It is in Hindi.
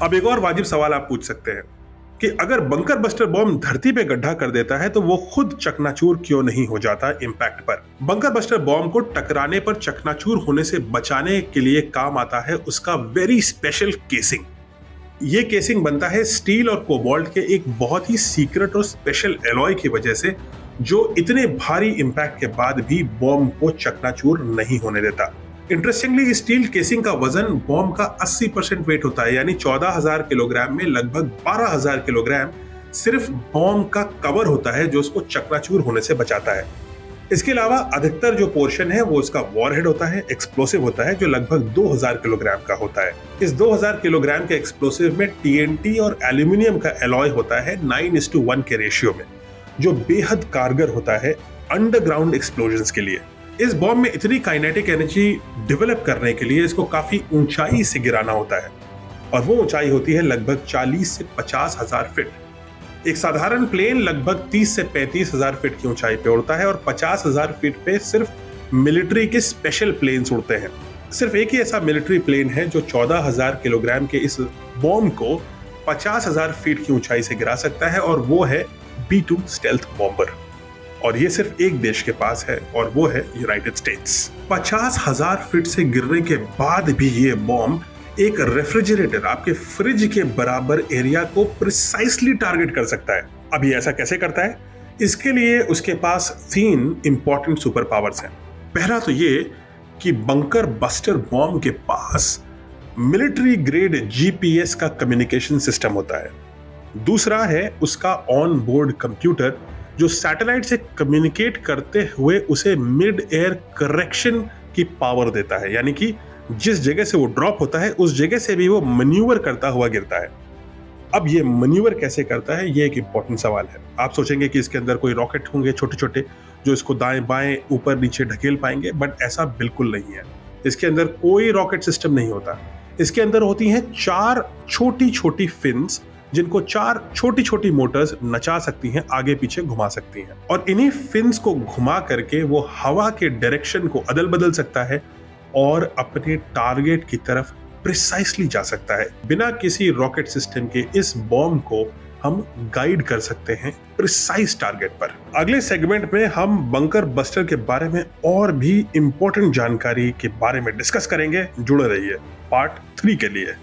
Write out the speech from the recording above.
अब एक और वाजिब सवाल आप पूछ सकते हैं कि अगर बंकर बस्टर बॉम्ब धरती पे गड्ढा कर देता है तो वो खुद चकनाचूर क्यों नहीं हो जाता इम्पैक्ट पर। बंकर बस्टर बॉम्ब को टकराने पर चकनाचूर होने से बचाने के लिए काम आता है उसका वेरी स्पेशल केसिंग। ये केसिंग बनता है स्टील और कोबाल्ट के एक बहुत ही सीक्रेट और स्पेशल एलॉय की वजह से, जो इतने भारी इम्पैक्ट के बाद भी बॉम्ब को चकनाचूर नहीं होने देता। इंटरेस्टिंगली स्टील केसिंग का वजन बॉम्ब का 80% वेट होता है, यानी 14,000 किलोग्राम में लगभग 12,000 किलोग्राम सिर्फ बॉम्ब का कवर होता है जो उसको चकनाचूर होने से बचाता है। इसके अलावा अधिकतर जो पोर्शन है वो उसका वॉरहेड होता है, एक्सप्लोसिव होता है, जो लगभग 2,000 किलोग्राम का होता है। इस 2,000 किलोग्राम के एक्सप्लोसिव में टीएनटी और एल्यूमिनियम का एलॉय होता है 9:1 के रेशियो में, जो बेहद कारगर होता है अंडरग्राउंड एक्सप्लोजन्स के लिए। इस बॉम्ब में इतनी काइनेटिक एनर्जी डेवलप करने के लिए इसको काफी ऊंचाई से गिराना होता है, और वो ऊंचाई होती है लगभग 40 से 50,000 फीट। एक साधारण प्लेन लगभग 30 से 35,000 फीट की ऊंचाई पे उड़ता है और 50,000 फीट पे सिर्फ मिलिट्री के स्पेशल प्लेन्स उड़ते हैं। सिर्फ एक ही ऐसा मिलिट्री प्लेन है जो 14,000 किलोग्राम के इस बॉम्ब को 50,000 फीट की ऊंचाई से गिरा सकता है, और वो है B-2 स्टेल्थ बॉम्बर। और ये सिर्फ एक देश के पास है, और वो है यूनाइटेड स्टेट्स। 50,000 फीट से गिरने के बाद भी ये बॉम्ब एक रेफ्रिजरेटर, आपके फ्रिज के बराबर एरिया को प्रिसाइसली टारगेट कर सकता है। अब ये ऐसा कैसे करता है? इसके लिए उसके पास 3 इंपॉर्टेंट सुपर पावर्स हैं। पहला तो ये कि बंकर बस्टर बॉम्ब के पास मिलिट्री ग्रेड जीपीएस का कम्युनिकेशन सिस्टम होता है। दूसरा है उसका ऑन बोर्ड कंप्यूटर, जो सैटेलाइट से कम्युनिकेट करते हुए उसे मिड एयर करेक्शन की पावर देता है, यानी कि जिस जगह से वो ड्रॉप होता है उस जगह से भी वो मैन्यूवर करता हुआ गिरता है। अब ये मैन्यूवर कैसे करता है, ये एक इंपॉर्टेंट सवाल है। आप सोचेंगे कि इसके अंदर कोई रॉकेट होंगे छोटे छोटे जो इसको दाएं बाएं ऊपर नीचे ढकेल पाएंगे, बट ऐसा बिल्कुल नहीं है। इसके अंदर कोई रॉकेट सिस्टम नहीं होता। इसके अंदर होती हैं 4 छोटी छोटी फिन्स, जिनको 4 छोटी छोटी मोटर्स नचा सकती हैं, आगे पीछे घुमा सकती हैं, और इन्हीं फिन्स को घुमा करके वो हवा के डायरेक्शन को अदल बदल सकता है और अपने टारगेट की तरफ प्रिसाइसली जा सकता है। बिना किसी रॉकेट सिस्टम के इस बॉम्ब को हम गाइड कर सकते हैं प्रिसाइज टारगेट पर। अगले सेगमेंट में हम बंकर बस्टर के बारे में और भी इंपॉर्टेंट जानकारी के बारे में डिस्कस करेंगे। जुड़े रहिए पार्ट 3 के लिए।